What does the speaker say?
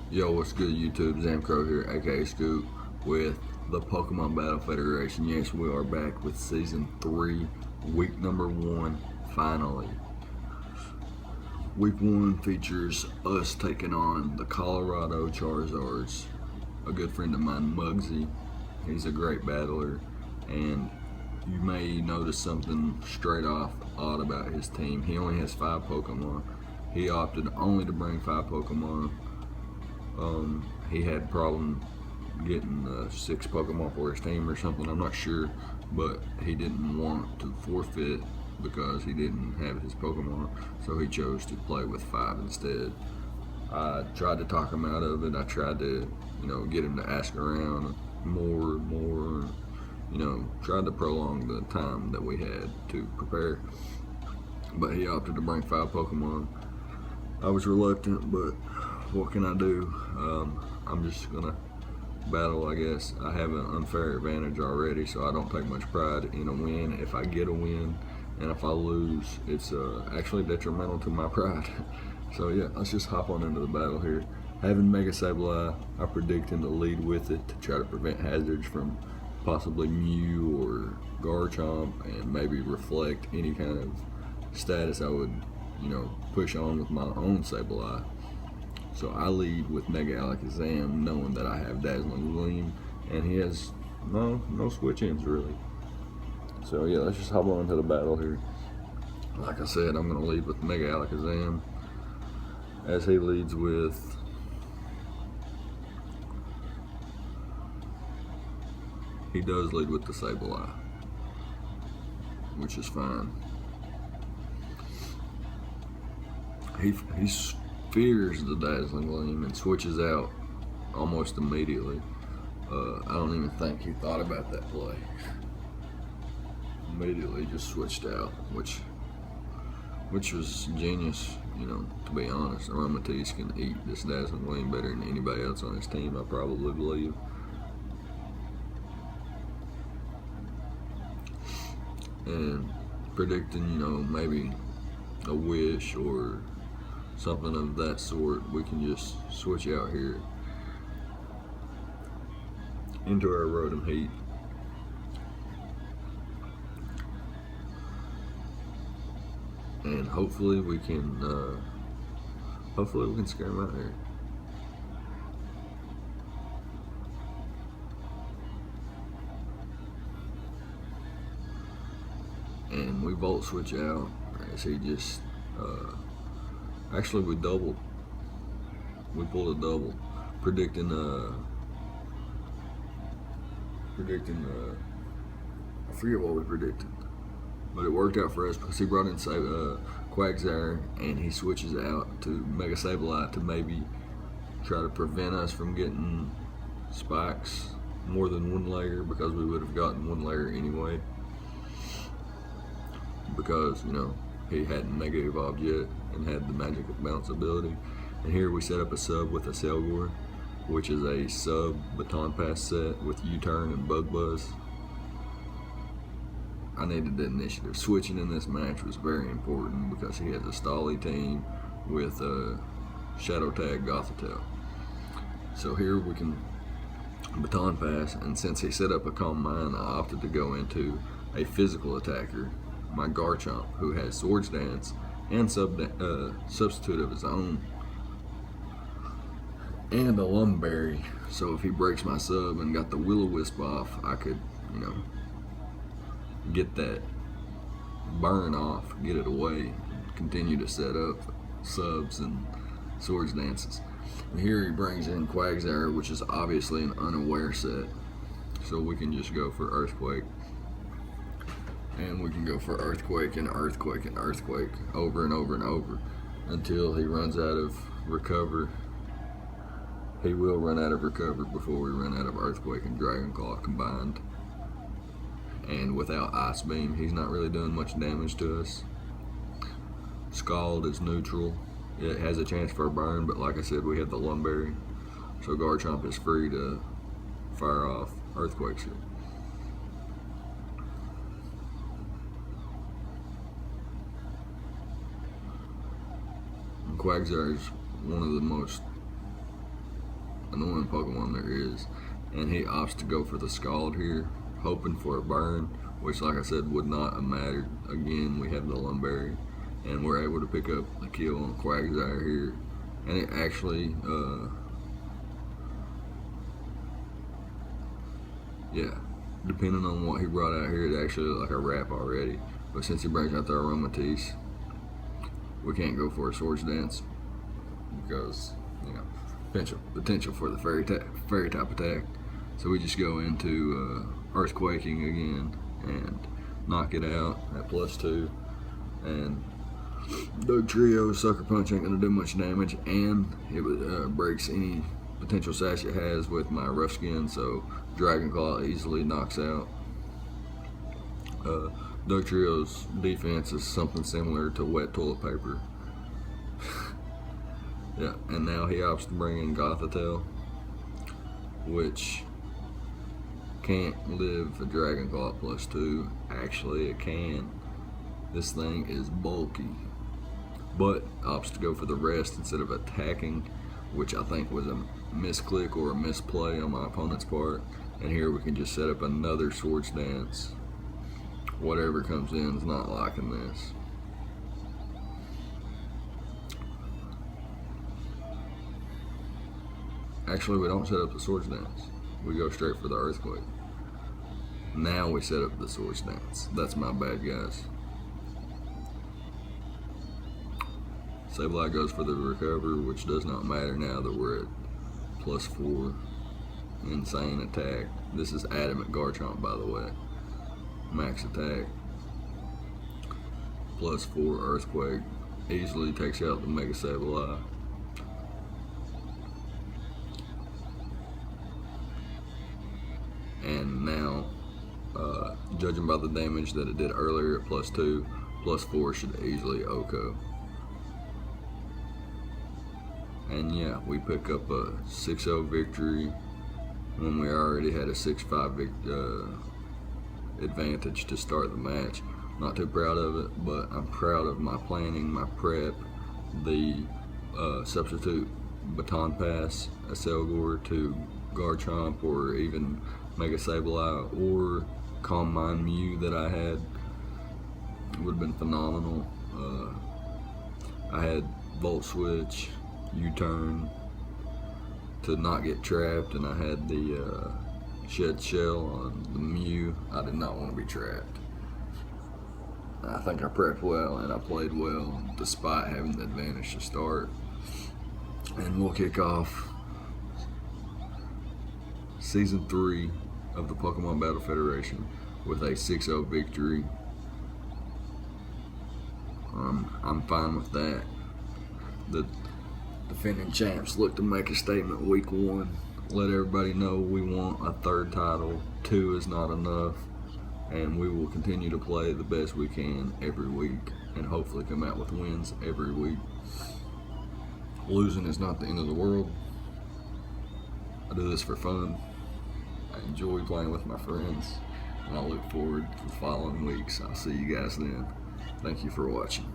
Yo, what's good, YouTube? Zamcrow here, aka Scoop, with the Pokemon Battle Federation. Yes, we are back with Season 3, Week number 1, finally. Week 1 features us taking on the Colorado Charizards. A good friend of mine, Mugzey. He's a great battler, and you may notice something straight off odd about his team. He only has 5 Pokemon. He opted only to bring 5 Pokemon. He had problem getting 6 Pokemon for his team or something, I'm not sure, but he didn't want to forfeit because he didn't have his Pokemon, so he chose to play with 5 instead. I tried to talk him out of it. I tried to, get him to ask around more, tried to prolong the time that we had to prepare, but he opted to bring 5 Pokemon. I was reluctant, but what can I do? I'm just gonna battle, I guess. I have an unfair advantage already, so I don't take much pride in a win. If I get a win, and if I lose, it's actually detrimental to my pride. So yeah, let's just hop on into the battle here. Having Mega Sableye, I predict him to lead with it to try to prevent hazards from possibly Mew or Garchomp, and maybe reflect any kind of status I would, push on with my own Sableye. So I lead with Mega Alakazam, knowing that I have Dazzling Gleam, and he has no switch-ins really. So yeah, let's just hop on into the battle here. Like I said, I'm going to lead with Mega Alakazam, as he leads with he does lead with the Sableye, which is fine. He fears the Dazzling Gleam and switches out almost immediately. I don't even think he thought about that play. Immediately just switched out, which was genius, to be honest. Aromatisse can eat this Dazzling Gleam better than anybody else on his team, I probably believe. And predicting, maybe a wish or something of that sort, we can just switch out here into our Rotom Heat. And hopefully we can scare him out here. And we Volt Switch out as he just actually we doubled. We pulled a double, predicting I forget what we predicted, but it worked out for us because he brought in Quagsire, and he switches out to Mega Sableye to maybe try to prevent us from getting spikes more than one layer, because we would have gotten one layer anyway, because he hadn't Mega Evolved yet and had the magic bounce ability. And here we set up a sub with a Selgor, which is a sub Baton Pass set with U-Turn and Bug Buzz. I needed the initiative. Switching in this match was very important because he has a Stolly team with Shadow Tag Gothitelle. So here we can Baton Pass, and since he set up a Calm Mind, I opted to go into a physical attacker, my Garchomp, who has Swords Dance and substitute of his own, and a Lumberry. So if he breaks my sub and got the Will-O-Wisp off, I could, get that burn off, get it away, and continue to set up subs and Swords Dances. And here he brings in Quagsire, which is obviously an unaware set, so we can just go for Earthquake. And we can go for Earthquake and Earthquake and Earthquake over and over and over until he runs out of Recover. He will run out of Recover before we run out of Earthquake and Dragon Claw combined. And without Ice Beam, he's not really doing much damage to us. Scald is neutral. It has a chance for a burn, but like I said, we have the Lumberry, so Garchomp is free to fire off Earthquakes here. Quagsire is one of the most annoying Pokemon there is. And he opts to go for the Scald here, hoping for a burn, which, like I said, would not have mattered. Again, we have the Lumberry, and we're able to pick up the kill on Quagsire here. And it actually, yeah, depending on what he brought out here, it actually looked like a wrap already. But since he brings out the Aromatisse, we can't go for a Swords Dance because, you know, potential for the fairy type attack. So we just go into Earthquaking again and knock it out at +2. And Dugtrio Sucker Punch ain't gonna do much damage, and it breaks any potential sash it has with my Rough Skin, so Dragon Claw easily knocks out. Dugtrio's defense is something similar to wet toilet paper. Yeah, and now he opts to bring in Gothitelle, which can't live a Dragon Claw at +2. Actually, it can. This thing is bulky, but opts to go for the rest instead of attacking, which I think was a misclick or a misplay on my opponent's part. And here we can just set up another Swords Dance. Whatever comes in is not liking this. Actually, we don't set up the Swords Dance. We go straight for the Earthquake. Now we set up the Swords Dance. That's my bad, guys. Sableye goes for the Recover, which does not matter now that we're at +4. Insane attack. This is Adamant Garchomp, by the way. Max attack. +4 Earthquake. Easily takes out the Mega Sableye. And now, judging by the damage that it did earlier at +2, +4 should easily OHKO. And yeah, we pick up a 6-0 victory when we already had a 6-5 advantage to start the match. Not too proud of it, but I'm proud of my planning, my prep, the substitute Baton Pass, a Selgor to Garchomp, or even Mega Sableye, or Calm Mind Mew that I had. It would have been phenomenal. I had Volt Switch, U-Turn to not get trapped, and I had the Shed Shell on the Mew. I did not want to be trapped. I think I prepped well and I played well despite having the advantage to start. And we'll kick off Season 3 of the Pokemon Battle Federation with a 6-0 victory. I'm fine with that. The defending champs look to make a statement week 1. Let everybody know we want a 3rd title. 2 is not enough. And we will continue to play the best we can every week and hopefully come out with wins every week. Losing is not the end of the world. I do this for fun. I enjoy playing with my friends, and I look forward to the following weeks. I'll see you guys then. Thank you for watching.